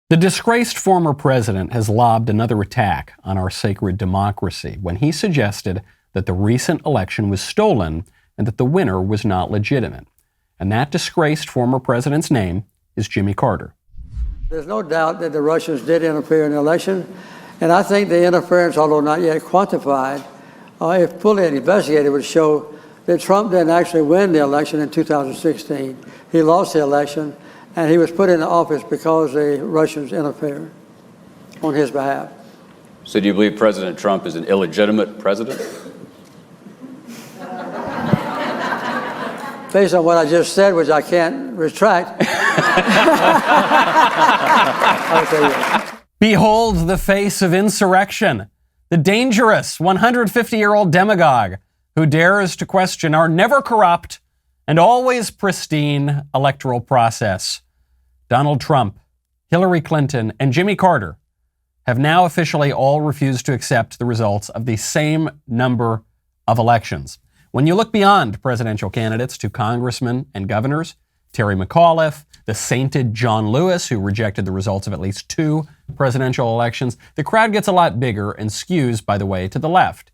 The disgraced former president has lobbed another attack on our sacred democracy when he suggested that the recent election was stolen and that the winner was not legitimate. And that disgraced former president's name is Jimmy Carter. There's no doubt that the Russians did interfere in the election, and I think the interference, although not yet quantified, if fully investigated, would show that Trump didn't actually win the election in 2016. He lost the election, and he was put into office because the Russians interfered on his behalf. So do you believe President Trump is an illegitimate president? Based on what I just said, which I can't retract, I would say yes. Behold the face of insurrection, the dangerous 150-year-old demagogue who dares to question our never corrupt and always pristine electoral process. Donald Trump, Hillary Clinton, and Jimmy Carter have now officially all refused to accept the results of the same number of elections. When you look beyond presidential candidates to congressmen and governors, Terry McAuliffe, the sainted John Lewis, who rejected the results of at least 2 presidential elections, the crowd gets a lot bigger and skews, by the way, to the left.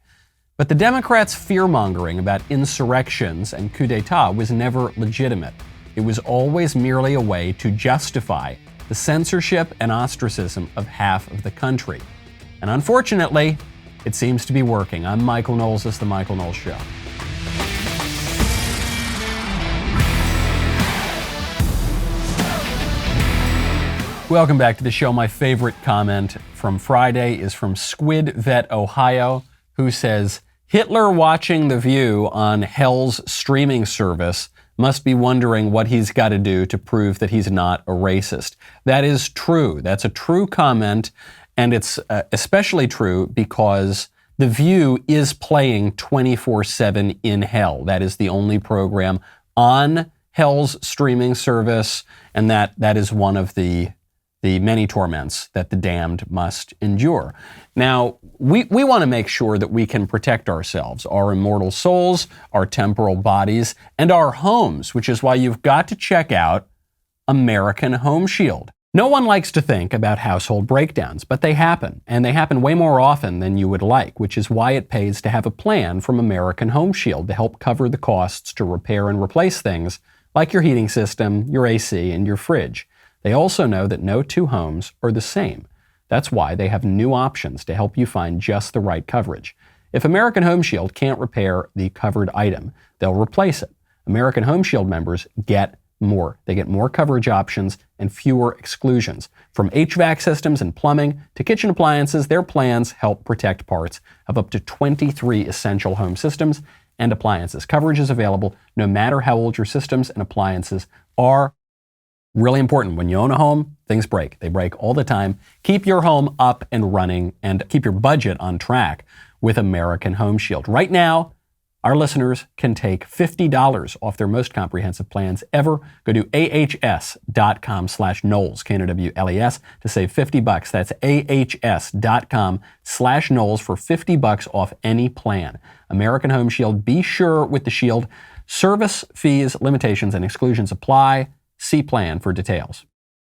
But the Democrats' fear-mongering about insurrections and coup d'etat was never legitimate. It was always merely a way to justify the censorship and ostracism of half of the country. And unfortunately, it seems to be working. I'm Michael Knowles. This is The Michael Knowles Show. Welcome back to the show. My favorite comment from Friday is from Squid Vet Ohio, who says, Hitler watching The View on Hell's streaming service must be wondering what he's got to do to prove that he's not a racist. That is true. That's a true comment, and it's especially true because The View is playing 24/7 in hell. That is the only program on Hell's streaming service, and that is one of the many torments that the damned must endure. Now, we want to make sure that we can protect ourselves, our immortal souls, our temporal bodies, and our homes, which is why you've got to check out American Home Shield. No one likes to think about household breakdowns, but they happen, and they happen way more often than you would like, which is why it pays to have a plan from American Home Shield to help cover the costs to repair and replace things like your heating system, your AC, and your fridge. They also know that no 2 homes are the same. That's why they have new options to help you find just the right coverage. If American Home Shield can't repair the covered item, they'll replace it. American Home Shield members get more. They get more coverage options and fewer exclusions. From HVAC systems and plumbing to kitchen appliances, their plans help protect parts of up to 23 essential home systems and appliances. Coverage is available no matter how old your systems and appliances are. Really important. When you own a home, things break. They break all the time. Keep your home up and running and keep your budget on track with American Home Shield. Right now, our listeners can take $50 off their most comprehensive plans ever. Go to ahs.com/Knowles, Knowles, to save $50. That's ahs.com/Knowles for $50 off any plan. American Home Shield. Be sure with the Shield. Service fees, limitations, and exclusions apply. See plan for details.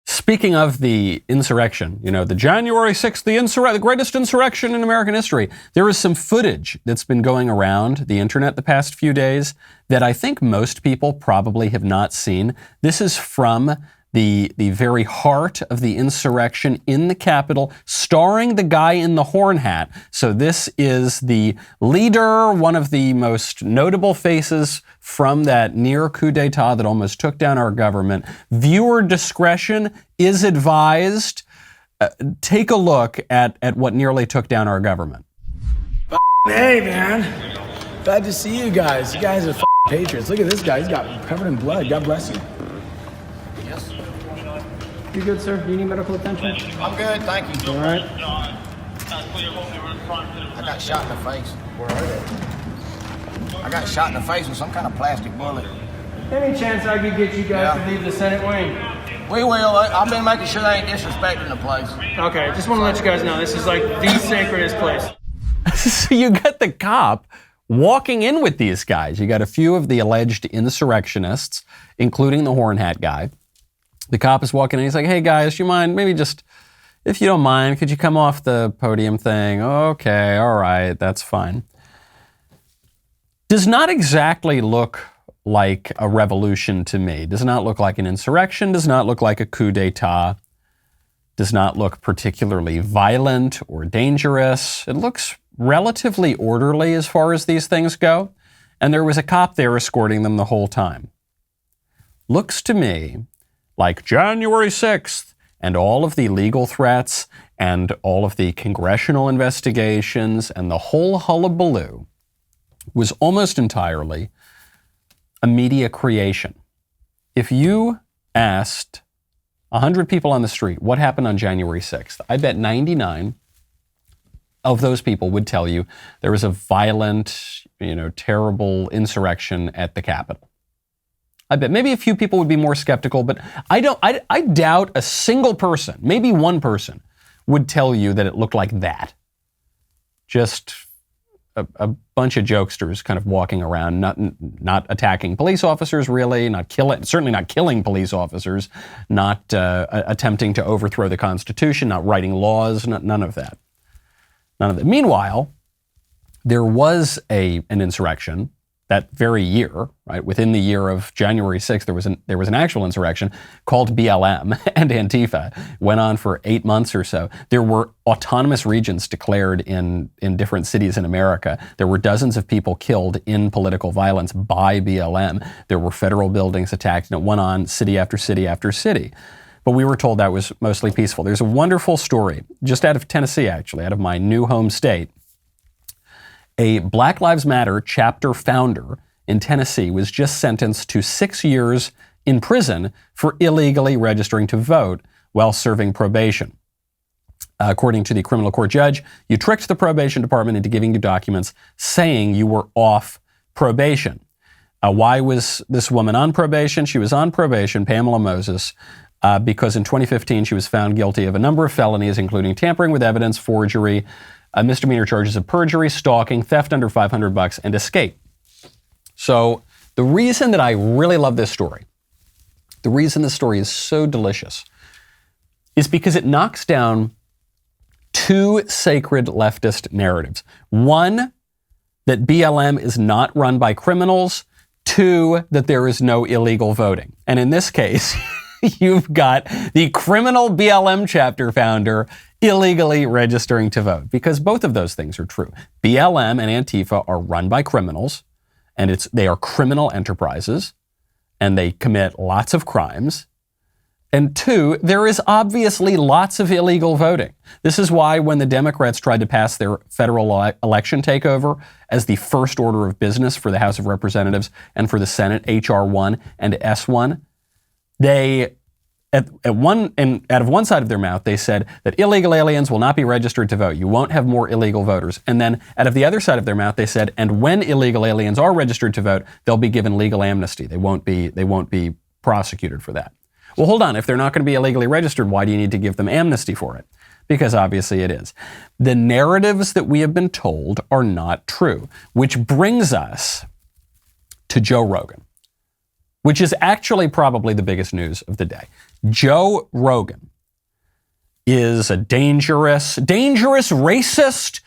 Speaking of the insurrection, the January 6th, the greatest insurrection in American history, there is some footage that's been going around the internet the past few days that I think most people probably have not seen. This is from the very heart of the insurrection in the Capitol, starring the guy in the horn hat. So this is the leader, one of the most notable faces from that near coup d'etat that almost took down our government. Viewer discretion is advised. Take a look at what nearly took down our government. Hey, man. Glad to see you guys. You guys are patriots. Look at this guy. He's got covered in blood. God bless you. Yes. You good, sir? Do you need medical attention? I'm good, thank you. All right. I got shot in the face. Where are they? I got shot in the face with some kind of plastic bullet. Any chance I could get you guys to leave the Senate wing? We will. I've been making sure they ain't disrespecting the place. Okay, just want to let you guys know, this is like the sacredest place. So you got the cop walking in with these guys. You got a few of the alleged insurrectionists, including the horn hat guy. The cop is walking in. He's like, hey, guys, do you mind? Maybe just, if you don't mind, could you come off the podium thing? Okay, all right, that's fine. Does not exactly look like a revolution to me. Does not look like an insurrection. Does not look like a coup d'etat. Does not look particularly violent or dangerous. It looks relatively orderly as far as these things go. And there was a cop there escorting them the whole time. Looks to me like January 6th and all of the legal threats and all of the congressional investigations and the whole hullabaloo was almost entirely a media creation. If you asked 100 people on the street what happened on January 6th, I bet 99 of those people would tell you there was a violent, terrible insurrection at the Capitol. I bet maybe a few people would be more skeptical, but I doubt a single person, maybe one person, would tell you that it looked like that. Just a bunch of jokesters kind of walking around, not attacking police officers really, certainly not killing police officers, not attempting to overthrow the Constitution, not writing laws, none of that. None of that. Meanwhile, there was an insurrection that very year, right? Within the year of January 6th, there was an actual insurrection called BLM and Antifa. Went on for 8 months or so. There were autonomous regions declared in different cities in America. There were dozens of people killed in political violence by BLM. There were federal buildings attacked, and it went on city after city after city. But we were told that was mostly peaceful. There's a wonderful story, just out of Tennessee, actually, out of my new home state. A Black Lives Matter chapter founder in Tennessee was just sentenced to 6 years in prison for illegally registering to vote while serving probation. According to the criminal court judge, you tricked the probation department into giving you documents saying you were off probation. Why was this woman on probation? She was on probation, Pamela Moses, because in 2015 she was found guilty of a number of felonies, including tampering with evidence, forgery, misdemeanor charges of perjury, stalking, theft under $500, and escape. So the reason that I really love this story, the reason this story is so delicious, is because it knocks down two sacred leftist narratives. One, that BLM is not run by criminals. Two, that there is no illegal voting. And in this case, you've got the criminal BLM chapter founder illegally registering to vote, because both of those things are true. BLM and Antifa are run by criminals, and they are criminal enterprises, and they commit lots of crimes. And two, there is obviously lots of illegal voting. This is why when the Democrats tried to pass their federal election takeover as the first order of business for the House of Representatives and for the Senate, H.R. 1 and S1, they out of one side of their mouth, they said that illegal aliens will not be registered to vote. You won't have more illegal voters. And then out of the other side of their mouth, they said, and when illegal aliens are registered to vote, they'll be given legal amnesty. They won't be prosecuted for that. Well, hold on. If they're not going to be illegally registered, why do you need to give them amnesty for it? Because obviously it is. The narratives that we have been told are not true, which brings us to Joe Rogan, which is actually probably the biggest news of the day. Joe Rogan is a dangerous racist,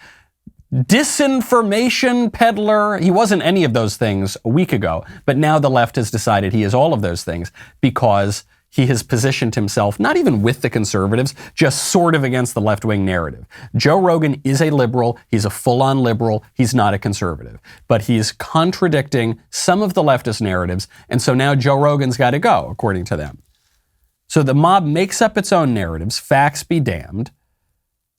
disinformation peddler. He wasn't any of those things a week ago, but now the left has decided he is all of those things because he has positioned himself, not even with the conservatives, just sort of against the left-wing narrative. Joe Rogan is a liberal. He's a full-on liberal. He's not a conservative. But he's contradicting some of the leftist narratives, and so now Joe Rogan's got to go, according to them. So the mob makes up its own narratives, facts be damned.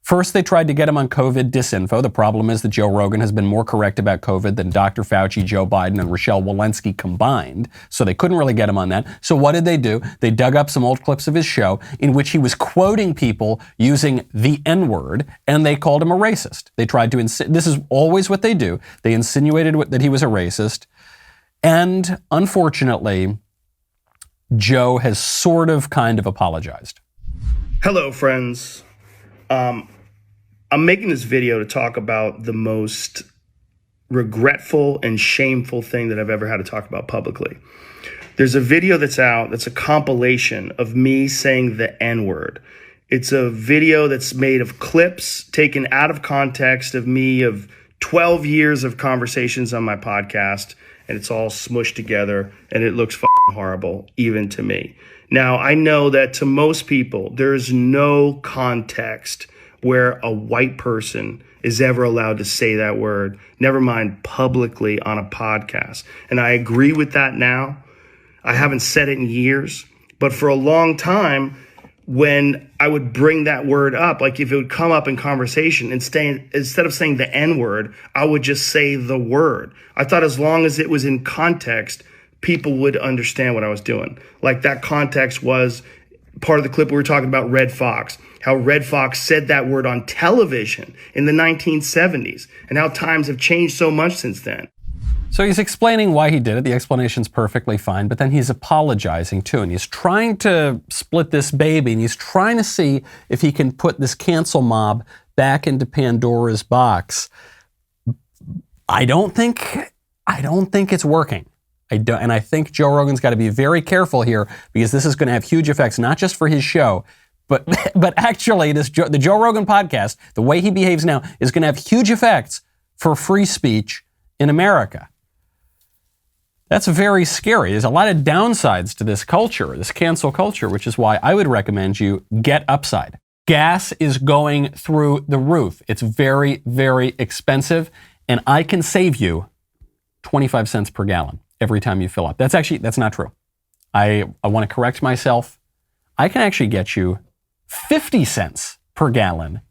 First, they tried to get him on COVID disinfo. The problem is that Joe Rogan has been more correct about COVID than Dr. Fauci, Joe Biden, and Rochelle Walensky combined, so they couldn't really get him on that. So what did they do? They dug up some old clips of his show in which he was quoting people using the N-word, and they called him a racist. They tried to this is always what they do. They insinuated that he was a racist, and unfortunately, Joe has sort of kind of apologized. Hello, friends. I'm making this video to talk about the most regretful and shameful thing that I've ever had to talk about publicly. There's a video that's out that's a compilation of me saying the N-word. It's a video that's made of clips taken out of context of me of 12 years of conversations on my podcast, and it's all smushed together, and it looks fucking horrible, even to me. Now, I know that to most people, there's no context where a white person is ever allowed to say that word, never mind publicly on a podcast. And I agree with that now. I haven't said it in years, but for a long time, when I would bring that word up, like if it would come up in conversation, instead of saying the N-word, I would just say the word. I thought as long as it was in context, people would understand what I was doing. Like that context was part of the clip we were talking about Red Fox, how Red Fox said that word on television in the 1970s, and how times have changed so much since then. So he's explaining why he did it. The explanation's perfectly fine, but then he's apologizing too, and he's trying to split this baby, and he's trying to see if he can put this cancel mob back into Pandora's box. I don't think it's working. And I think Joe Rogan's got to be very careful here, because this is going to have huge effects, not just for his show, but actually the Joe Rogan podcast, the way he behaves now, is going to have huge effects for free speech in America. That's very scary. There's a lot of downsides to this culture, this cancel culture, which is why I would recommend you get Upside. Gas is going through the roof. It's very, very expensive, and I can save you 25 cents per gallon every time you fill up. That's not true. I want to correct myself. I can actually get you 50 cents per gallon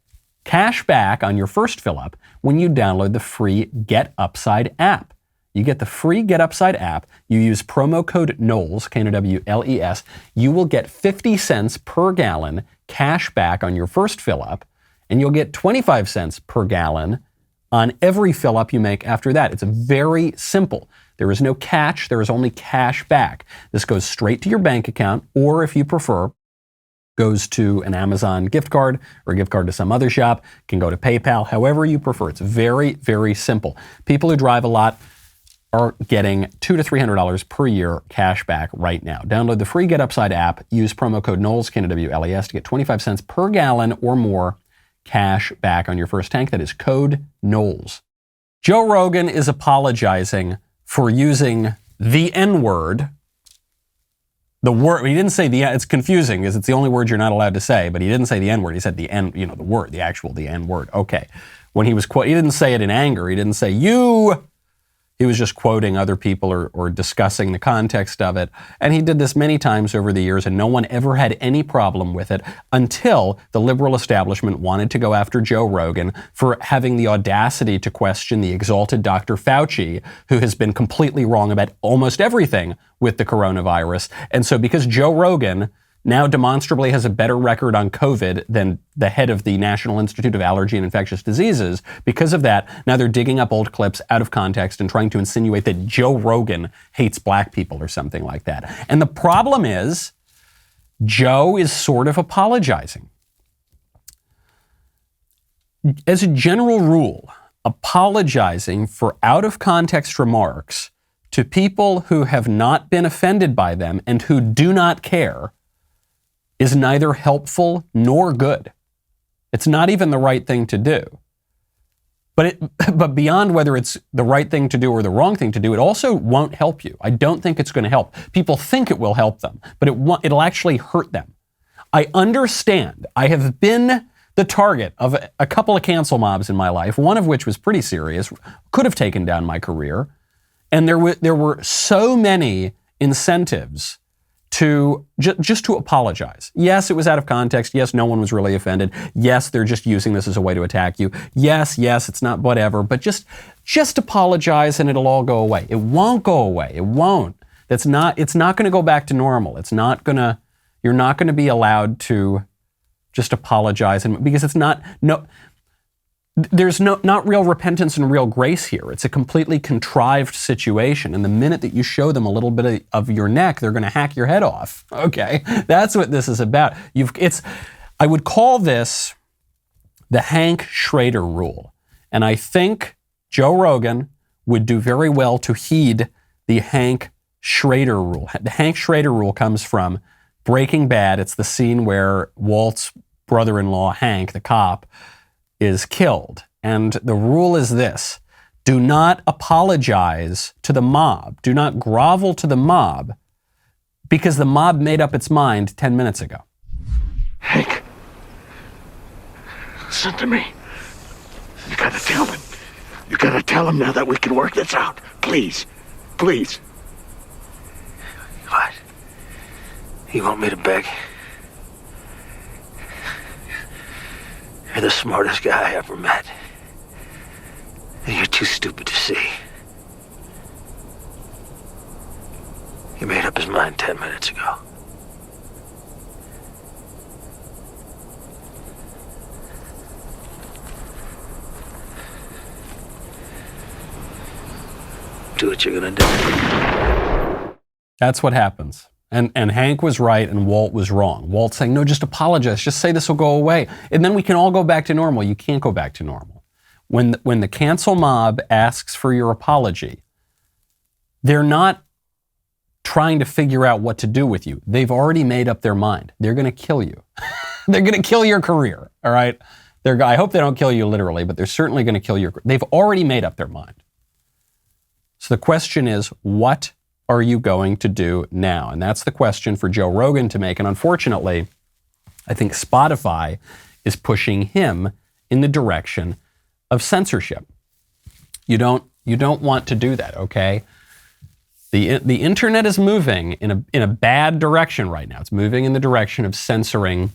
cash back on your first fill up when you download the free Get Upside app. You get the free Get Upside app. You use promo code Knowles, Knowles. You will get 50 cents per gallon cash back on your first fill up, and you'll get 25 cents per gallon on every fill up you make after that. It's very simple. There is no catch. There is only cash back. This goes straight to your bank account, or if you prefer, goes to an Amazon gift card or a gift card to some other shop, can go to PayPal, however you prefer. It's very, very simple. People who drive a lot are getting $200 to $300 per year cash back right now. Download the free Get Upside app. Use promo code Knowles, Knowles, to get 25 cents per gallon or more cash back on your first tank. That is code Knowles. Joe Rogan is apologizing for using the N-word. The word, he didn't say it's confusing because it's the only word you're not allowed to say, but he didn't say the N-word. He said the N, the word, the N-word. Okay. When he didn't say it in anger. He didn't say you. He was just quoting other people or discussing the context of it. And he did this many times over the years, and no one ever had any problem with it until the liberal establishment wanted to go after Joe Rogan for having the audacity to question the exalted Dr. Fauci, who has been completely wrong about almost everything with the coronavirus. And so because Joe Rogan now demonstrably has a better record on COVID than the head of the National Institute of Allergy and Infectious Diseases, because of that, now they're digging up old clips out of context and trying to insinuate that Joe Rogan hates black people or something like that. And the problem is, Joe is sort of apologizing. As a general rule, apologizing for out-of-context remarks to people who have not been offended by them and who do not care is neither helpful nor good. It's not even the right thing to do. But beyond whether it's the right thing to do or the wrong thing to do, it also won't help you. I don't think it's going to help. People think it will help them, but it'll actually hurt them. I understand. I have been the target of a couple of cancel mobs in my life, one of which was pretty serious, could have taken down my career. And there were so many incentives to just to apologize. Yes, it was out of context. Yes, no one was really offended. Yes, they're just using this as a way to attack you. Yes, it's not whatever, but just apologize and it'll all go away. It won't go away. It won't. It's not going to go back to normal. You're not going to be allowed to just apologize, and because there's not real repentance and real grace here. It's a completely contrived situation. And the minute that you show them a little bit of your neck, they're going to hack your head off. Okay, that's what this is about. I would call this the Hank Schrader rule. And I think Joe Rogan would do very well to heed the Hank Schrader rule. The Hank Schrader rule comes from Breaking Bad. It's the scene where Walt's brother-in-law, Hank, the cop, is killed. And the rule is this: do not apologize to the mob. Do not grovel to the mob because the mob made up its mind 10 minutes ago. Hank, listen to me. You gotta tell him. You gotta tell him now that we can work this out. Please. Please. What? You want me to beg? You're the smartest guy I ever met. And you're too stupid to see. He made up his mind 10 minutes ago. Do what you're gonna do. That's what happens. And Hank was right and Walt was wrong. Walt's saying, no, just apologize. Just say this will go away. And then we can all go back to normal. You can't go back to normal. When the cancel mob asks for your apology, they're not trying to figure out what to do with you. They've already made up their mind. They're going to kill you. They're going to kill your career, all right? I hope they don't kill you literally, but they're certainly going to kill your career. They've already made up their mind. So the question is, what are you going to do now? And that's the question for Joe Rogan to make. And unfortunately, I think Spotify is pushing him in the direction of censorship. You don't want to do that, okay? The internet is moving in a bad direction right now. It's moving in the direction of censoring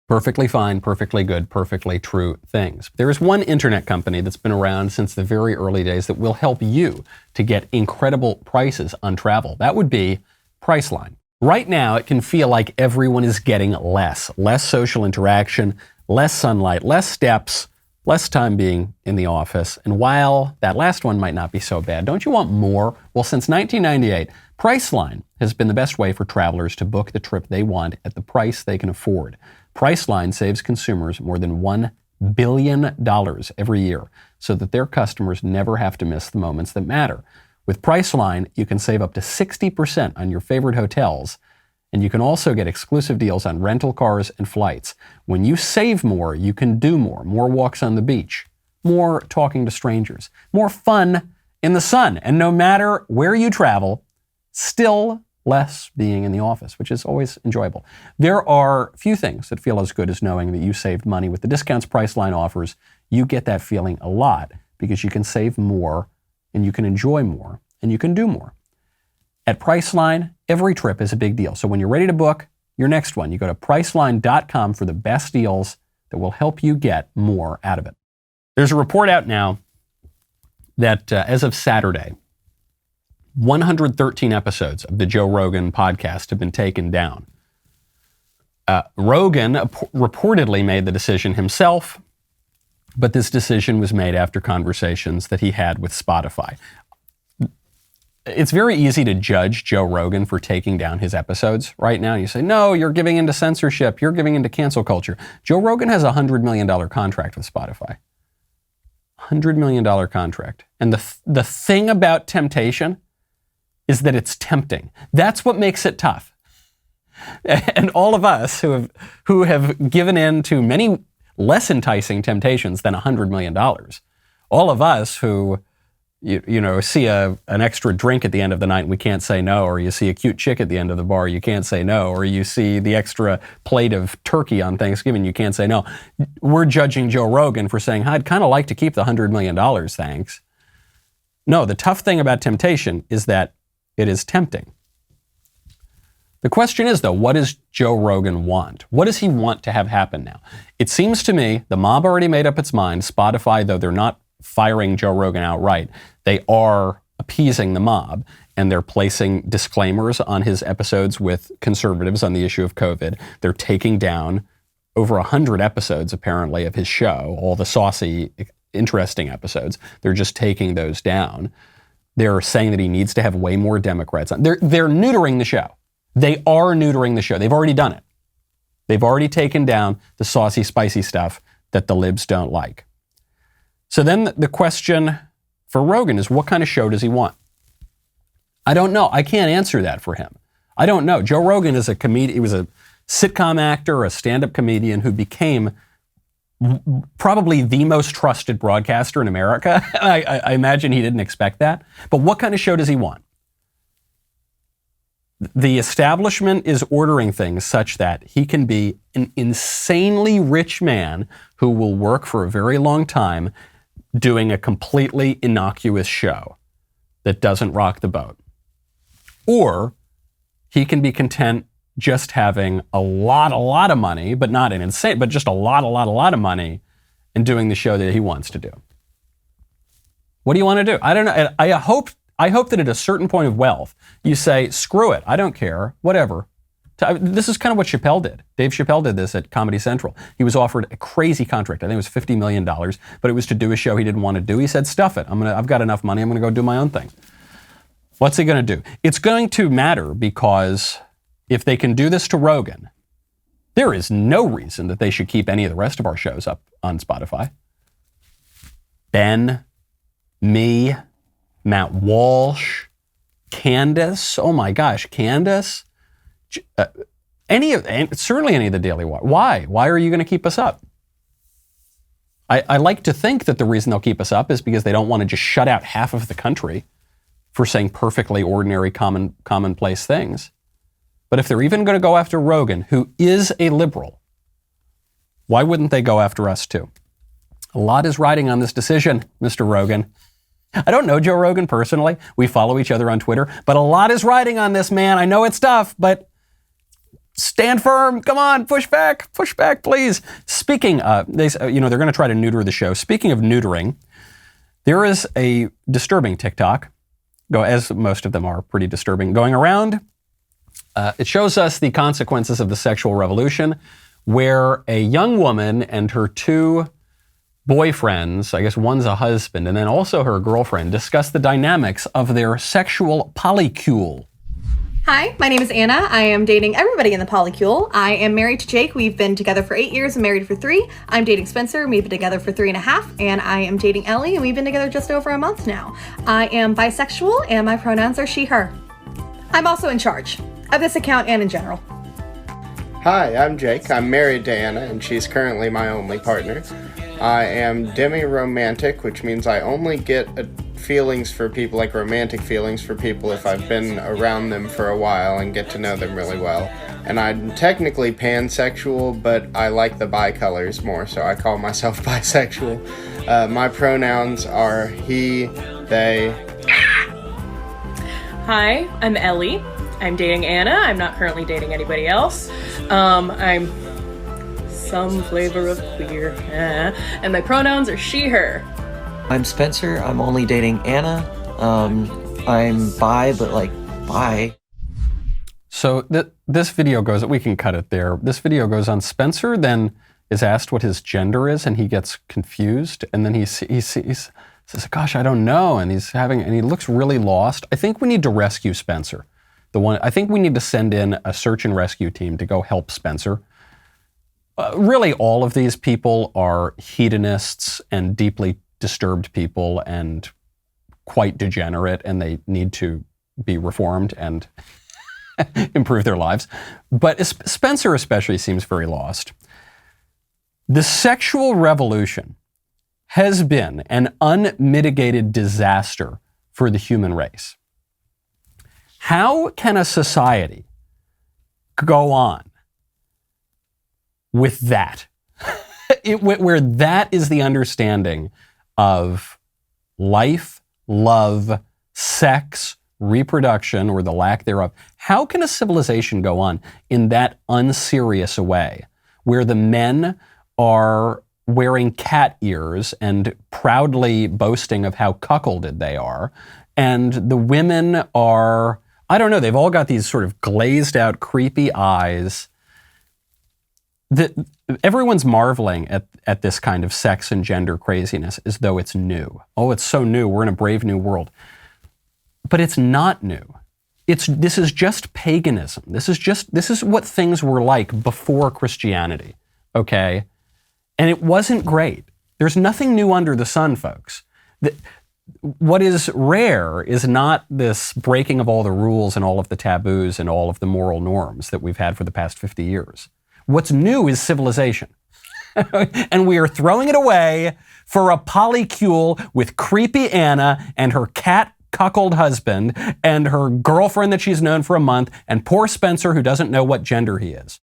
perfectly fine, perfectly good, perfectly true things. There is one internet company that's been around since the very early days that will help you to get incredible prices on travel. That would be Priceline. Right now, it can feel like everyone is getting less social interaction, less sunlight, less steps, less time being in the office. And while that last one might not be so bad, don't you want more? Well, since 1998, Priceline has been the best way for travelers to book the trip they want at the price they can afford. Priceline saves consumers more than $1 billion every year so that their customers never have to miss the moments that matter. With Priceline, you can save up to 60% on your favorite hotels, and you can also get exclusive deals on rental cars and flights. When you save more, you can do more. More walks on the beach, more talking to strangers, more fun in the sun. And no matter where you travel, still less being in the office, which is always enjoyable. There are few things that feel as good as knowing that you saved money. With the discounts Priceline offers, you get that feeling a lot because you can save more and you can enjoy more and you can do more. At Priceline, every trip is a big deal. So when you're ready to book your next one, you go to Priceline.com for the best deals that will help you get more out of it. There's a report out now that as of Saturday, 113 episodes of the Joe Rogan podcast have been taken down. Rogan reportedly made the decision himself, but this decision was made after conversations that he had with Spotify. It's very easy to judge Joe Rogan for taking down his episodes right now. You say, no, you're giving into censorship. You're giving into cancel culture. Joe Rogan has a $100 million contract with Spotify. $100 million contract. And the thing about temptation is that it's tempting. That's what makes it tough. And all of us who have given in to many less enticing temptations than $100 million, all of us who see an extra drink at the end of the night and we can't say no, or you see a cute chick at the end of the bar, you can't say no, or you see the extra plate of turkey on Thanksgiving, you can't say no. We're judging Joe Rogan for saying, I'd kind of like to keep the $100 million, thanks. No, the tough thing about temptation is that it is tempting. The question is, though, what does Joe Rogan want? What does he want to have happen now? It seems to me the mob already made up its mind. Spotify, though they're not firing Joe Rogan outright, they are appeasing the mob, and they're placing disclaimers on his episodes with conservatives on the issue of COVID. They're taking down over 100 episodes, apparently, of his show, all the saucy, interesting episodes. They're just taking those down. They're saying that he needs to have way more Democrats on. They're neutering the show. They are neutering the show. They've already done it. They've already taken down the saucy, spicy stuff that the libs don't like. So then the question for Rogan is, what kind of show does he want? I don't know. I can't answer that for him. I don't know. Joe Rogan is a comedian. He was a sitcom actor, a stand-up comedian who became probably the most trusted broadcaster in America. I imagine he didn't expect that. But what kind of show does he want? The establishment is ordering things such that he can be an insanely rich man who will work for a very long time doing a completely innocuous show that doesn't rock the boat. Or he can be content just having a lot of money, but not an insane, but just a lot of money and doing the show that he wants to do. What do you want to do? I don't know. I hope that at a certain point of wealth, you say, screw it, I don't care, whatever. This is kind of what Chappelle did. Dave Chappelle did this at Comedy Central. He was offered a crazy contract. I think it was $50 million, but it was to do a show he didn't want to do. He said, stuff it. I've got enough money. I'm going to go do my own thing. What's he going to do? It's going to matter because if they can do this to Rogan, there is no reason that they should keep any of the rest of our shows up on Spotify. Ben, me, Matt Walsh, Candace. Oh my gosh, Candace. Certainly any of the Daily Wire. Why? Why are you going to keep us up? I like to think that the reason they'll keep us up is because they don't want to just shut out half of the country for saying perfectly ordinary, commonplace things. But if they're even going to go after Rogan, who is a liberal, why wouldn't they go after us too? A lot is riding on this decision, Mr. Rogan. I don't know Joe Rogan personally. We follow each other on Twitter, but a lot is riding on this, man. I know it's tough, but stand firm. Come on, push back, please. Speaking, they're going to try to neuter the show. Speaking of neutering, there is a disturbing TikTok, as most of them are pretty disturbing, going around. It shows us the consequences of the sexual revolution, where a young woman and her two boyfriends, I guess one's a husband, and then also her girlfriend, discuss the dynamics of their sexual polycule. Hi, my name is Anna. I am dating everybody in the polycule. I am married to Jake. We've been together for 8 years and married for 3. I'm dating Spencer. We've been together for 3.5. And I am dating Ellie, and we've been together just over a month now. I am bisexual, and my pronouns are she, her. I'm also in charge of this account and in general. Hi, I'm Jake. I'm married to Anna, and she's currently my only partner. I am demi-romantic, which means I only get feelings for people, like romantic feelings for people, if I've been around them for a while and get to know them really well. And I'm technically pansexual, but I like the bi-colors more, so I call myself bisexual. My pronouns are he, they. Hi, I'm Ellie. I'm dating Anna. I'm not currently dating anybody else. I'm some flavor of queer. And my pronouns are she, her. I'm Spencer. I'm only dating Anna. I'm bi, but like bi. So this video goes, we can cut it there. This video goes on. Spencer then is asked what his gender is, and he gets confused. And then he says, gosh, I don't know. And he looks really lost. I think we need to rescue Spencer. I think we need to send in a search and rescue team to go help Spencer. Really, all of these people are hedonists and deeply disturbed people and quite degenerate, and they need to be reformed and improve their lives. But Spencer especially seems very lost. The sexual revolution has been an unmitigated disaster for the human race. How can a society go on with that, where that is the understanding of life, love, sex, reproduction, or the lack thereof? How can a civilization go on in that unserious a way, where the men are wearing cat ears and proudly boasting of how cuckolded they are, and the women are, I don't know, they've all got these sort of glazed out, creepy eyes. Everyone's marveling at this kind of sex and gender craziness as though it's new. Oh, it's so new. We're in a brave new world. But it's not new. This is just paganism. This is what things were like before Christianity, okay? And it wasn't great. There's nothing new under the sun, folks. what is rare is not this breaking of all the rules and all of the taboos and all of the moral norms that we've had for the past 50 years. What's new is civilization. And we are throwing it away for a polycule with creepy Anna and her cat cuckold husband and her girlfriend that she's known for a month and poor Spencer who doesn't know what gender he is.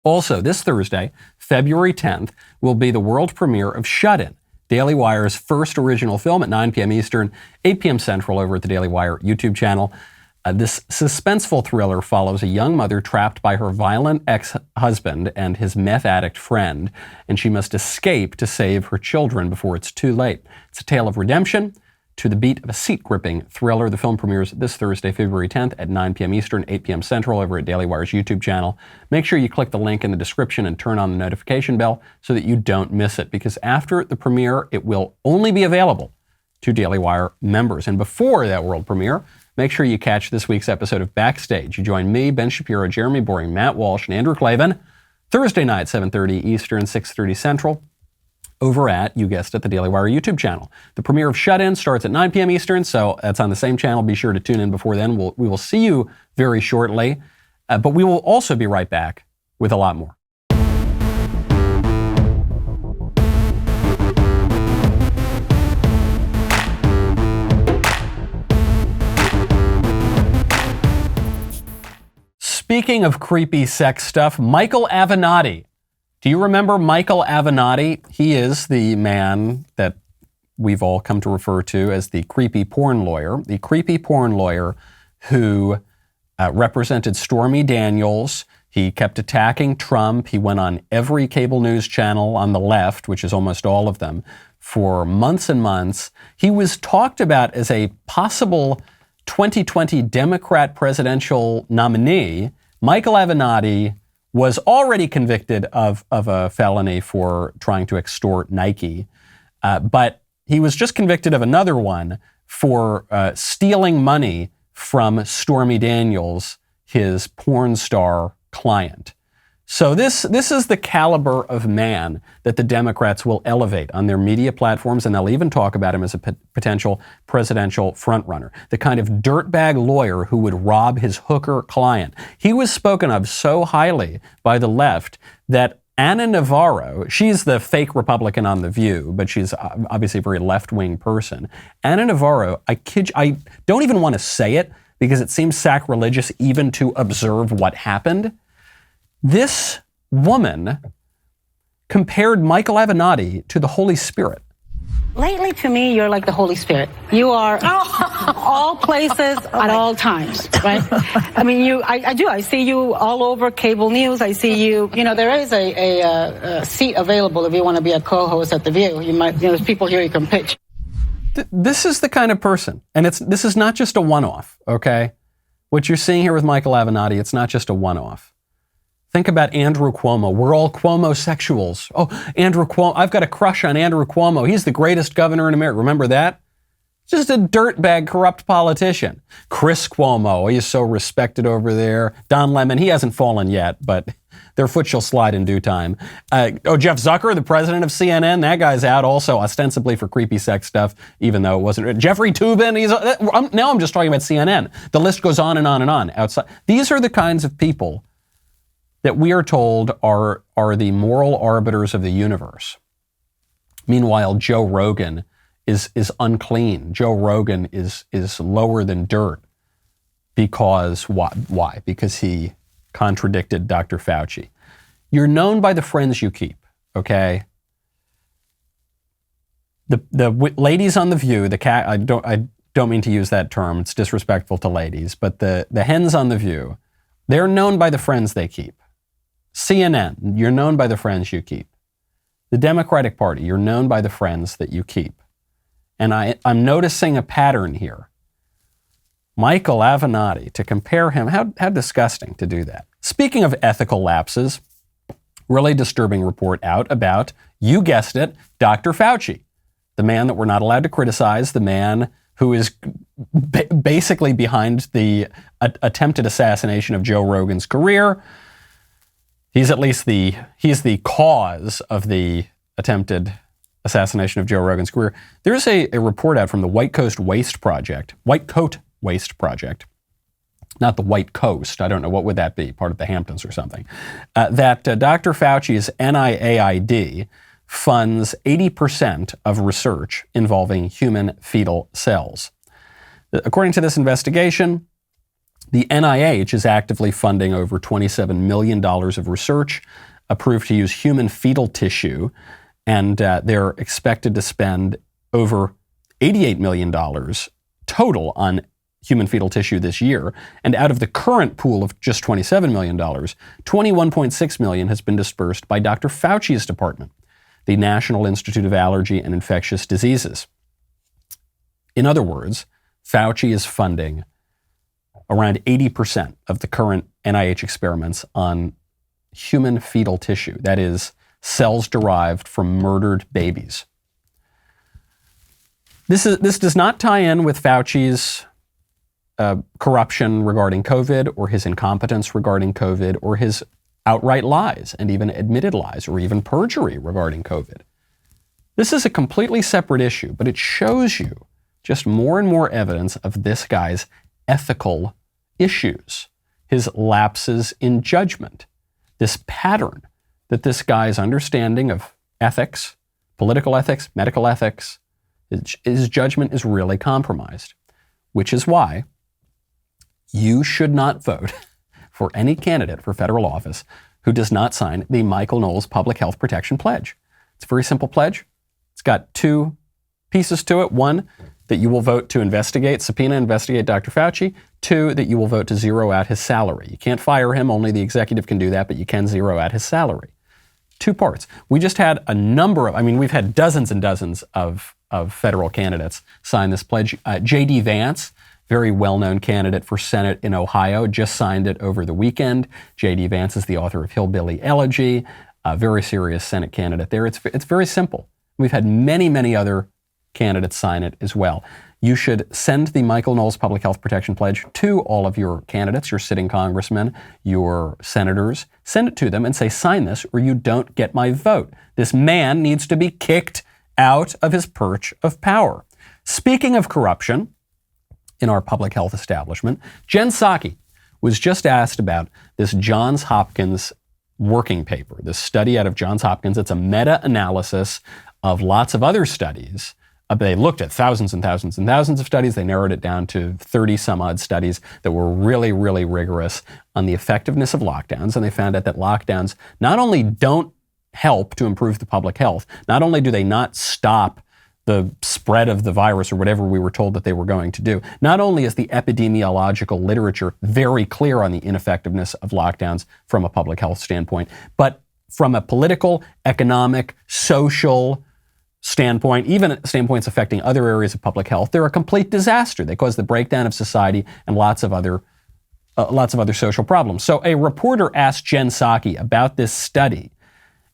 Also, this Thursday, February 10th, will be the world premiere of Shut In, Daily Wire's first original film at 9 p.m. Eastern, 8 p.m. Central over at the Daily Wire YouTube channel. This suspenseful thriller follows a young mother trapped by her violent ex-husband and his meth addict friend, and she must escape to save her children before it's too late. It's a tale of redemption to the beat of a seat-gripping thriller. The film premieres this Thursday, February 10th at 9 p.m. Eastern, 8 p.m. Central over at Daily Wire's YouTube channel. Make sure you click the link in the description and turn on the notification bell so that you don't miss it, because after the premiere, it will only be available to Daily Wire members. And before that world premiere, make sure you catch this week's episode of Backstage. You join me, Ben Shapiro, Jeremy Boring, Matt Walsh, and Andrew Klavan Thursday night, 7:30 Eastern, 6:30 Central, over at, you guessed it, the Daily Wire YouTube channel. The premiere of Shut In starts at 9 p.m. Eastern, so that's on the same channel. Be sure to tune in before then. We will see you very shortly, but we will also be right back with a lot more. Speaking of creepy sex stuff, Michael Avenatti. Do you remember Michael Avenatti? He is the man that we've all come to refer to as the creepy porn lawyer. The creepy porn lawyer who represented Stormy Daniels. He kept attacking Trump. He went on every cable news channel on the left, which is almost all of them, for months and months. He was talked about as a possible 2020 Democrat presidential nominee. Michael Avenatti was already convicted of a felony for trying to extort Nike, but he was just convicted of another one for stealing money from Stormy Daniels, his porn star client. So this is the caliber of man that the Democrats will elevate on their media platforms, and they'll even talk about him as a potential presidential frontrunner, the kind of dirtbag lawyer who would rob his hooker client. He was spoken of so highly by the left that Ana Navarro, she's the fake Republican on The View, but she's obviously a very left-wing person. Ana Navarro, I don't even want to say it because it seems sacrilegious even to observe what happened. This woman compared Michael Avenatti to the Holy Spirit. Lately, to me, you're like the Holy Spirit. You are all places at all times, right? I mean, I see you all over cable news. I see you, there is a seat available if you want to be a co-host at The View. You might, there's people here you can pitch. This is the kind of person, and this is not just a one-off, okay? What you're seeing here with Michael Avenatti, it's not just a one-off. Think about Andrew Cuomo. We're all Cuomo-sexuals. Oh, Andrew Cuomo. I've got a crush on Andrew Cuomo. He's the greatest governor in America. Remember that? Just a dirtbag, corrupt politician. Chris Cuomo. He's so respected over there. Don Lemon. He hasn't fallen yet, but their foot shall slide in due time. Jeff Zucker, the president of CNN. That guy's out also ostensibly for creepy sex stuff, even though it wasn't. Jeffrey Toobin. Now I'm just talking about CNN. The list goes on and on and on. Outside. These are the kinds of people that we are told are the moral arbiters of the universe. Meanwhile, Joe Rogan is unclean. Joe Rogan is lower than dirt because why? Because he contradicted Dr. Fauci. You're known by the friends you keep, okay? The ladies on The View, I don't mean to use that term. It's disrespectful to ladies, but the hens on The View, they're known by the friends they keep. CNN, you're known by the friends you keep. The Democratic Party, you're known by the friends that you keep. And I'm noticing a pattern here. Michael Avenatti, to compare him, how disgusting to do that. Speaking of ethical lapses, really disturbing report out about, you guessed it, Dr. Fauci, the man that we're not allowed to criticize, the man who is basically behind the attempted assassination of Joe Rogan's career. He's the cause of the attempted assassination of Joe Rogan's career. There's a report out from the White Coat Waste Project, not the White Coast, I don't know, what would that be, part of the Hamptons or something, that Dr. Fauci's NIAID funds 80% of research involving human fetal cells. According to this investigation, the NIH is actively funding over $27 million of research approved to use human fetal tissue, and they're expected to spend over $88 million total on human fetal tissue this year. And out of the current pool of just $27 million, $21.6 million has been dispersed by Dr. Fauci's department, the National Institute of Allergy and Infectious Diseases. In other words, Fauci is funding around 80% of the current NIH experiments on human fetal tissue, that is, cells derived from murdered babies. This does not tie in with Fauci's corruption regarding COVID, or his incompetence regarding COVID, or his outright lies and even admitted lies, or even perjury regarding COVID. This is a completely separate issue, but it shows you just more and more evidence of this guy's ethical issues, his lapses in judgment, this pattern that this guy's understanding of ethics, political ethics, medical ethics, his judgment is really compromised, which is why you should not vote for any candidate for federal office who does not sign the Michael Knowles Public Health Protection Pledge. It's a very simple pledge. It's got two pieces to it. One, that you will vote to subpoena investigate Dr. Fauci. Two, that you will vote to zero out his salary. You can't fire him, only the executive can do that, but you can zero out his salary. Two parts. We just had we've had dozens and dozens of federal candidates sign this pledge. J.D. Vance, very well-known candidate for Senate in Ohio, just signed it over the weekend. J.D. Vance is the author of Hillbilly Elegy, a very serious Senate candidate there. It's very simple. We've had many, many other candidates sign it as well. You should send the Michael Knowles Public Health Protection Pledge to all of your candidates, your sitting congressmen, your senators. Send it to them and say, sign this or you don't get my vote. This man needs to be kicked out of his perch of power. Speaking of corruption in our public health establishment, Jen Psaki was just asked about this Johns Hopkins working paper, this study out of Johns Hopkins. It's a meta-analysis of lots of other studies. They looked at thousands and thousands and thousands of studies. They narrowed it down to 30 some odd studies that were really, really rigorous on the effectiveness of lockdowns. And they found out that lockdowns not only don't help to improve the public health, not only do they not stop the spread of the virus or whatever we were told that they were going to do, not only is the epidemiological literature very clear on the ineffectiveness of lockdowns from a public health standpoint, but from a political, economic, social standpoint, even standpoints affecting other areas of public health, they're a complete disaster. They cause the breakdown of society and lots of other social problems. So a reporter asked Jen Psaki about this study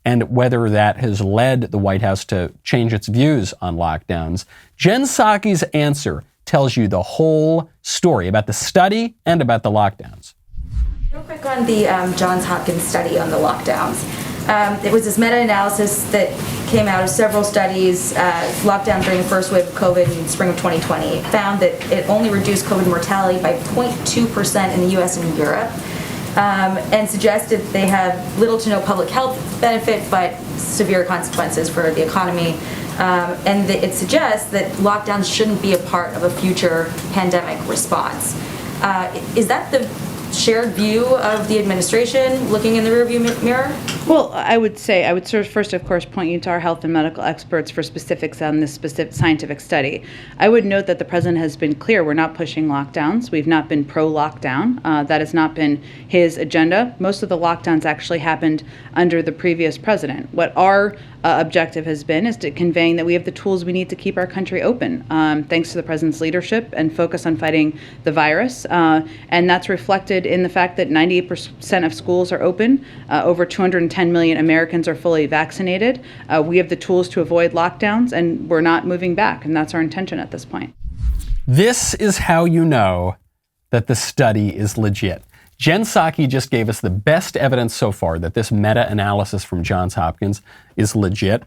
and whether that has led the White House to change its views on lockdowns. Jen Psaki's answer tells you the whole story about the study and about the lockdowns. Real quick on the Johns Hopkins study on the lockdowns. It was this meta-analysis that came out of several studies, lockdown during the first wave of COVID in spring of 2020. It found that it only reduced COVID mortality by 0.2% in the US and Europe, and suggested they have little to no public health benefit, but severe consequences for the economy. And it suggests that lockdowns shouldn't be a part of a future pandemic response. Is that the shared view of the administration looking in the rearview mirror? Well, I would first, of course, point you to our health and medical experts for specifics on this specific scientific study. I would note that the president has been clear we're not pushing lockdowns. We've not been pro-lockdown. That has not been his agenda. Most of the lockdowns actually happened under the previous president. What our objective has been is to conveying that we have the tools we need to keep our country open, thanks to the president's leadership and focus on fighting the virus. And that's reflected in the fact that 98% of schools are open. Over 210 million Americans are fully vaccinated. We have the tools to avoid lockdowns, and we're not moving back. And that's our intention at this point. This is how you know that the study is legit. Jen Psaki just gave us the best evidence so far that this meta-analysis from Johns Hopkins is legit.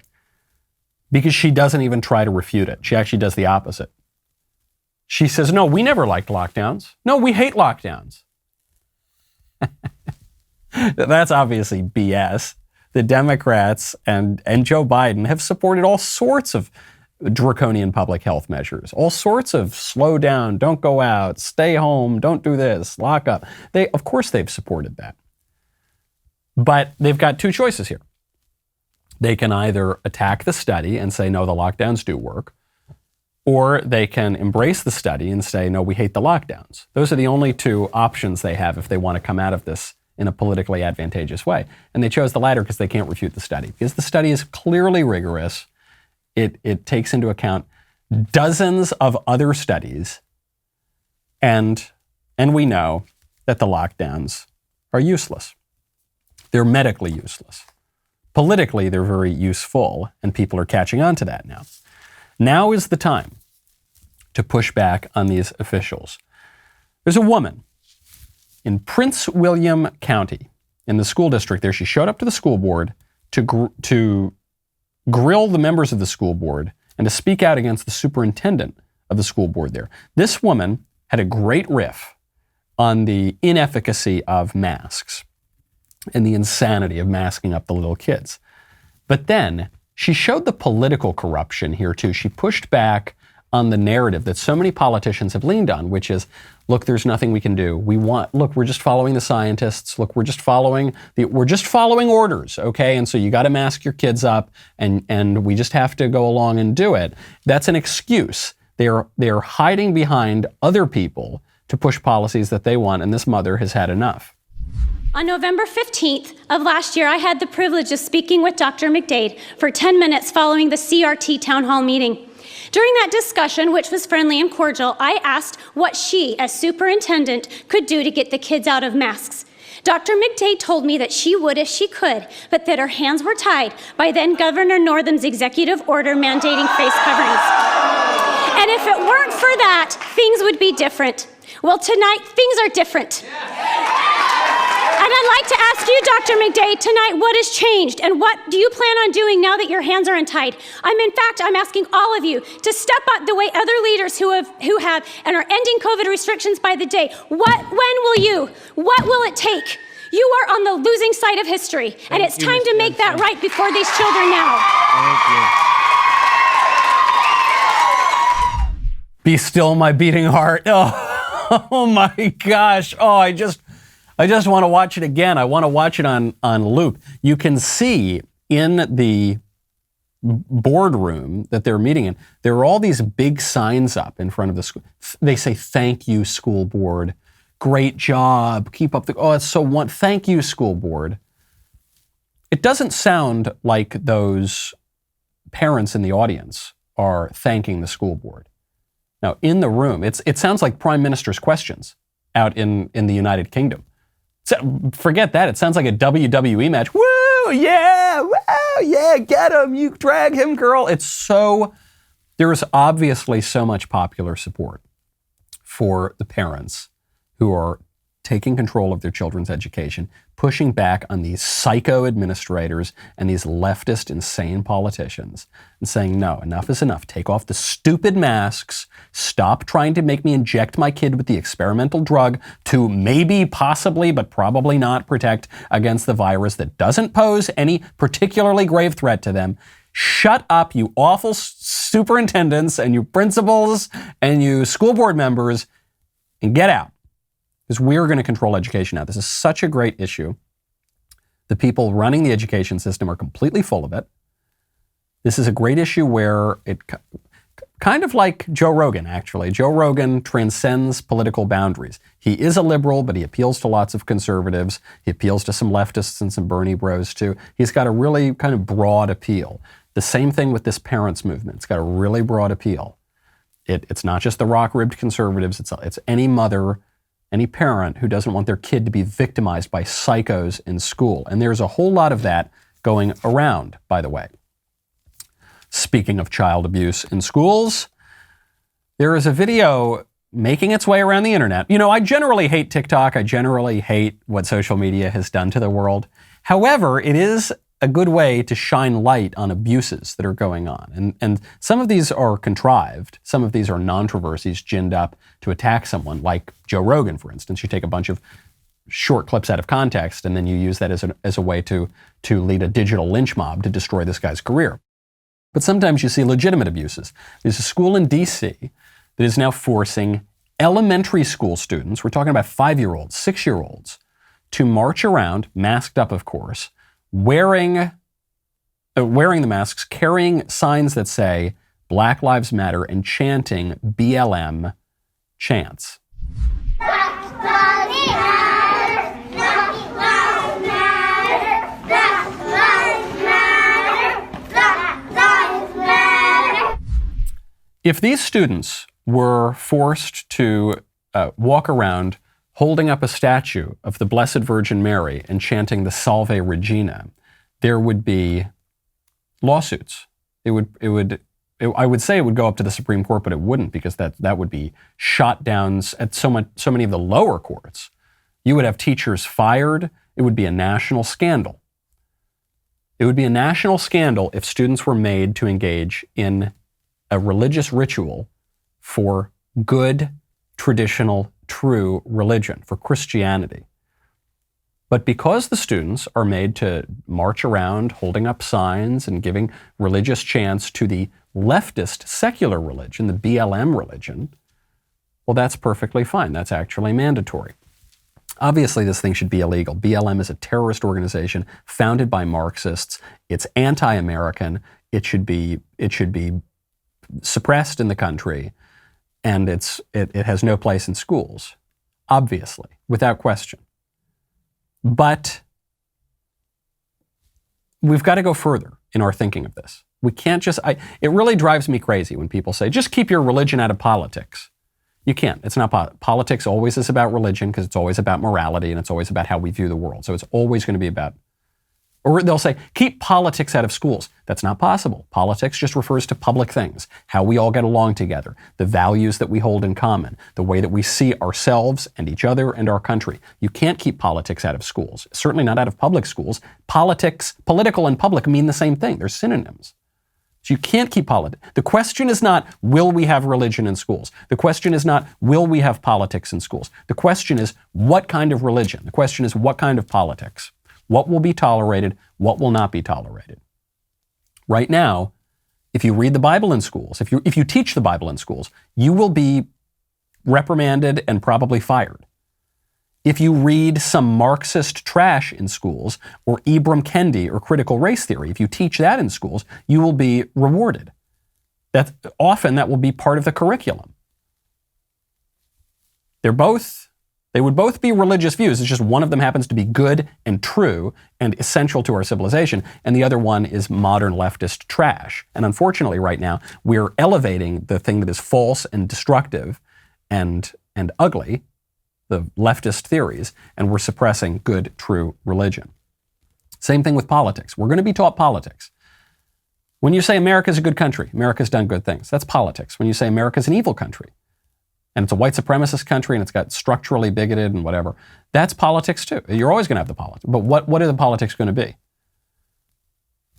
because she doesn't even try to refute it. She actually does the opposite. She says, no, we never liked lockdowns. No, we hate lockdowns. That's obviously BS. The Democrats and Joe Biden have supported all sorts of draconian public health measures, all sorts of slow down, don't go out, stay home, don't do this, lock up. Of course they've supported that. But they've got two choices here. They can either attack the study and say, no, the lockdowns do work, or they can embrace the study and say, no, we hate the lockdowns. Those are the only two options they have if they want to come out of this in a politically advantageous way. And they chose the latter because they can't refute the study. Because the study is clearly rigorous. It takes into account dozens of other studies, and we know that the lockdowns are useless. They're medically useless. Politically, they're very useful, and people are catching on to that now. Now is the time to push back on these officials. There's a woman in Prince William County, in the school district there. She showed up to the school board to grill the members of the school board and to speak out against the superintendent of the school board there. This woman had a great riff on the inefficacy of masks and the insanity of masking up the little kids. But then she showed the political corruption here too. She pushed back on the narrative that so many politicians have leaned on, which is, look, there's nothing we can do. Look, we're just following the scientists. Look, we're just following orders, okay? And so you got to mask your kids up, and we just have to go along and do it. That's an excuse. They are hiding behind other people to push policies that they want, and this mother has had enough. On November 15th of last year, I had the privilege of speaking with Dr. McDade for 10 minutes following the CRT town hall meeting. During that discussion, which was friendly and cordial, I asked what she, as superintendent, could do to get the kids out of masks. Dr. McDade told me that she would if she could, but that her hands were tied by then Governor Northam's executive order mandating face coverings. And if it weren't for that, things would be different. Well, tonight, things are different. And I'd like to ask you, Dr. McDade, tonight, what has changed? And what do you plan on doing now that your hands are untied? I'm asking all of you to step up the way other leaders who have and are ending COVID restrictions by the day. When will you? What will it take? You are on the losing side of history, and it's time to make that right before these children now. Thank you. Be still, my beating heart. Oh my gosh. Oh, I just want to watch it again. I want to watch it on loop. You can see in the boardroom that they're meeting in, there are all these big signs up in front of the school. They say, thank you, school board. Great job. Keep up it's so thank you, school board. It doesn't sound like those parents in the audience are thanking the school board. Now, in the room, it sounds like prime minister's questions out in the United Kingdom. So, forget that. It sounds like a WWE match. Woo, yeah, get him. You drag him, girl. There is obviously so much popular support for the parents who are taking control of their children's education, pushing back on these psycho administrators and these leftist insane politicians and saying, no, enough is enough. Take off the stupid masks. Stop trying to make me inject my kid with the experimental drug to maybe, possibly, but probably not protect against the virus that doesn't pose any particularly grave threat to them. Shut up, you awful superintendents and you principals and you school board members, and get out. Because we're going to control education now. This is such a great issue. The people running the education system are completely full of it. This is a great issue where it kind of like Joe Rogan, actually. Joe Rogan transcends political boundaries. He is a liberal, but he appeals to lots of conservatives. He appeals to some leftists and some Bernie bros too. He's got a really kind of broad appeal. The same thing with this parents movement. It's got a really broad appeal. It's not just the rock-ribbed conservatives. It's any mother, any parent who doesn't want their kid to be victimized by psychos in school. And there's a whole lot of that going around, by the way. Speaking of child abuse in schools, there is a video making its way around the internet. You know, I generally hate TikTok. I generally hate what social media has done to the world. However, it is a good way to shine light on abuses that are going on. And some of these are contrived. Some of these are controversies ginned up to attack someone, like Joe Rogan, for instance. You take a bunch of short clips out of context, and then you use that as a way to lead a digital lynch mob to destroy this guy's career. But sometimes you see legitimate abuses. There's a school in D.C. that is now forcing elementary school students, we're talking about 5-year-olds, 6-year-olds, to march around, masked up of course, wearing the masks, carrying signs that say Black Lives Matter and chanting BLM chants. If these students were forced to walk around holding up a statue of the Blessed Virgin Mary and chanting the Salve Regina, there would be lawsuits. I would say it would go up to the Supreme Court, but it wouldn't, because that would be shot downs at so many of the lower courts. You would have teachers fired. It would be a national scandal. It would be a national scandal if students were made to engage in a religious ritual for good, traditional, true religion, for Christianity. But because the students are made to march around holding up signs and giving religious chants to the leftist secular religion, the BLM religion, well, that's perfectly fine. That's actually mandatory. Obviously, this thing should be illegal. BLM is a terrorist organization founded by Marxists. It's anti-American. It should be suppressed in the country, and it has no place in schools, obviously, without question. But we've got to go further in our thinking of this. We can't just, it really drives me crazy when people say, just keep your religion out of politics. You can't. It's not politics always is about religion, because it's always about morality and it's always about how we view the world. So it's always going to be about, or they'll say, keep politics out of schools. That's not possible. Politics just refers to public things, how we all get along together, the values that we hold in common, the way that we see ourselves and each other and our country. You can't keep politics out of schools, certainly not out of public schools. Politics, political and public mean the same thing. They're synonyms. So you can't keep politics. The question is not, will we have religion in schools? The question is not, will we have politics in schools? The question is, what kind of religion? The question is, what kind of politics? What will be tolerated? What will not be tolerated? Right now, if you read the Bible in schools, if you teach the Bible in schools, you will be reprimanded and probably fired. If you read some Marxist trash in schools, or Ibram Kendi or critical race theory, if you teach that in schools, you will be rewarded. Often that will be part of the curriculum. They would both be religious views. It's just one of them happens to be good and true and essential to our civilization, and the other one is modern leftist trash. And unfortunately, right now, we're elevating the thing that is false and destructive and ugly, the leftist theories, and we're suppressing good, true religion. Same thing with politics. We're going to be taught politics. When you say America's a good country, America's done good things, that's politics. When you say America's an evil country, and it's a white supremacist country, and it's got structurally bigoted and whatever, that's politics too. You're always going to have the politics. But what are the politics going to be?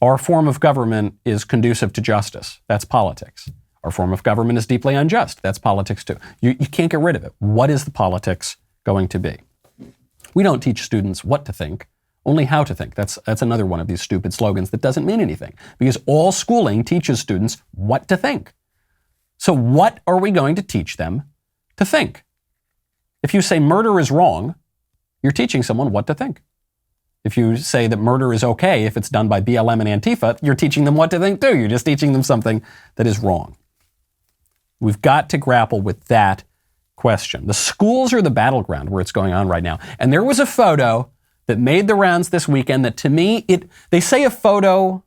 Our form of government is conducive to justice. That's politics. Our form of government is deeply unjust. That's politics too. You can't get rid of it. What is the politics going to be? We don't teach students what to think, only how to think. That's another one of these stupid slogans that doesn't mean anything, because all schooling teaches students what to think. So what are we going to teach them to think? If you say murder is wrong, you're teaching someone what to think. If you say that murder is okay if it's done by BLM and Antifa, you're teaching them what to think too. You're just teaching them something that is wrong. We've got to grapple with that question. The schools are the battleground where it's going on right now. And there was a photo that made the rounds this weekend that, to me, they say a photo,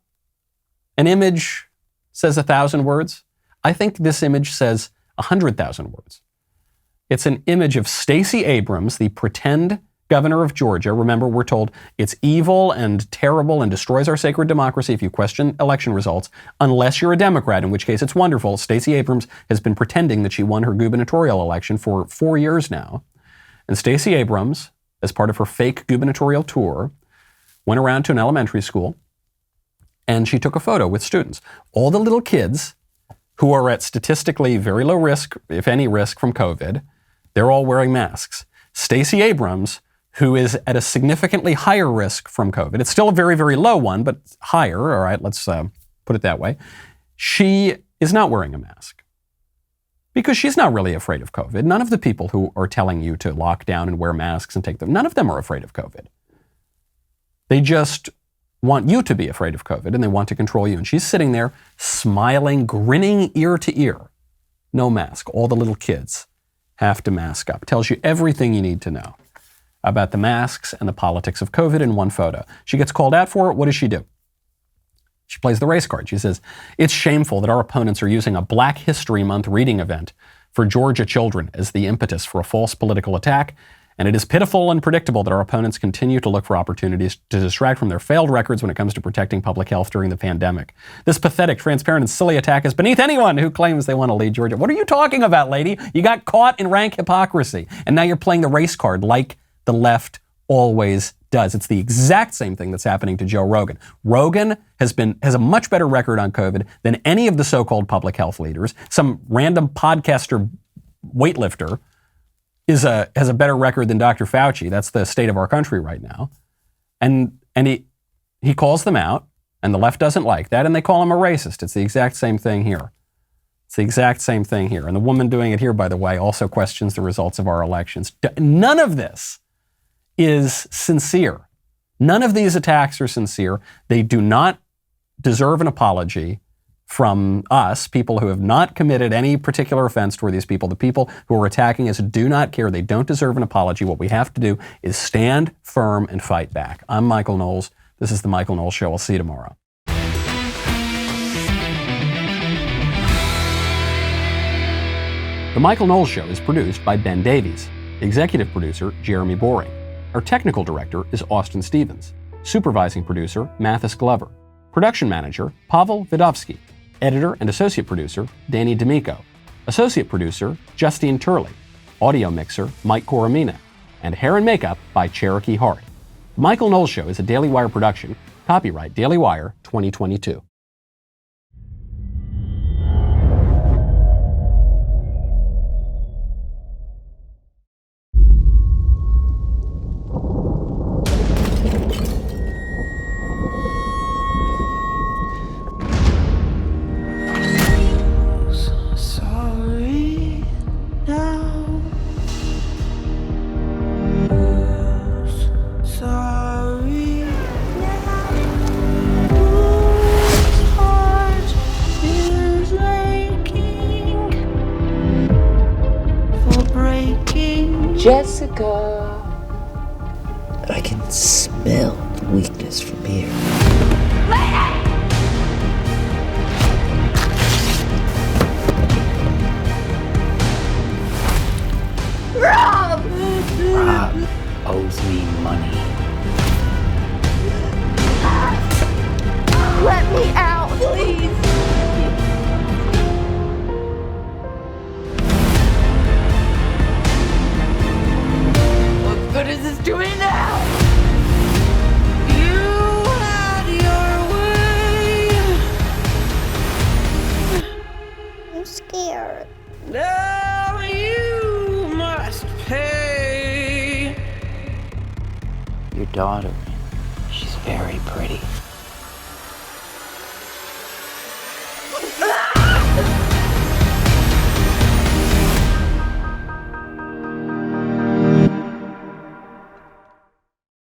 an image says 1,000 words. I think this image says 100,000 words. It's an image of Stacey Abrams, the pretend governor of Georgia. Remember, we're told it's evil and terrible and destroys our sacred democracy if you question election results, unless you're a Democrat, in which case it's wonderful. Stacey Abrams has been pretending that she won her gubernatorial election for 4 years now. And Stacey Abrams, as part of her fake gubernatorial tour, went around to an elementary school and she took a photo with students. All the little kids who are at statistically very low risk, if any risk, from COVID, they're all wearing masks. Stacey Abrams, who is at a significantly higher risk from COVID, it's still a very, very low one, but higher, all right, let's put it that way. She is not wearing a mask because she's not really afraid of COVID. None of the people who are telling you to lock down and wear masks and take them, none of them are afraid of COVID. They just want you to be afraid of COVID and they want to control you. And she's sitting there smiling, grinning ear to ear. No mask. All the little kids have to mask up. Tells you everything you need to know about the masks and the politics of COVID in one photo. She gets called out for it. What does she do? She plays the race card. She says, it's shameful that our opponents are using a Black History Month reading event for Georgia children as the impetus for a false political attack. And it is pitiful and predictable that our opponents continue to look for opportunities to distract from their failed records when it comes to protecting public health during the pandemic. This pathetic, transparent, and silly attack is beneath anyone who claims they want to lead Georgia. What are you talking about, lady? You got caught in rank hypocrisy, and now you're playing the race card like the left always does. It's the exact same thing that's happening to Joe Rogan. Rogan has a much better record on COVID than any of the so-called public health leaders. Some random podcaster weightlifter has a better record than Dr. Fauci. That's the state of our country right now. And he calls them out, and the left doesn't like that, and they call him a racist. It's the exact same thing here. It's the exact same thing here. And the woman doing it here, by the way, also questions the results of our elections. None of this is sincere. None of these attacks are sincere. They do not deserve an apology from us, people who have not committed any particular offense toward these people. The people who are attacking us do not care. They don't deserve an apology. What we have to do is stand firm and fight back. I'm Michael Knowles. This is The Michael Knowles Show. I'll see you tomorrow. The Michael Knowles Show is produced by Ben Davies. Executive producer, Jeremy Boring. Our technical director is Austin Stevens. Supervising producer, Mathis Glover. Production manager, Pavel Vidovsky. Editor and associate producer, Danny D'Amico. Associate producer, Justine Turley. Audio mixer, Mike Coromina. And hair and makeup by Cherokee Hart. The Michael Knowles Show is a Daily Wire production. Copyright Daily Wire 2022. Jessica. I can smell the weakness from here. Rob owes me money. Let me out, please. What is this doing now? You had your way. I'm scared. Now you must pay. Your daughter, she's very pretty. Ah!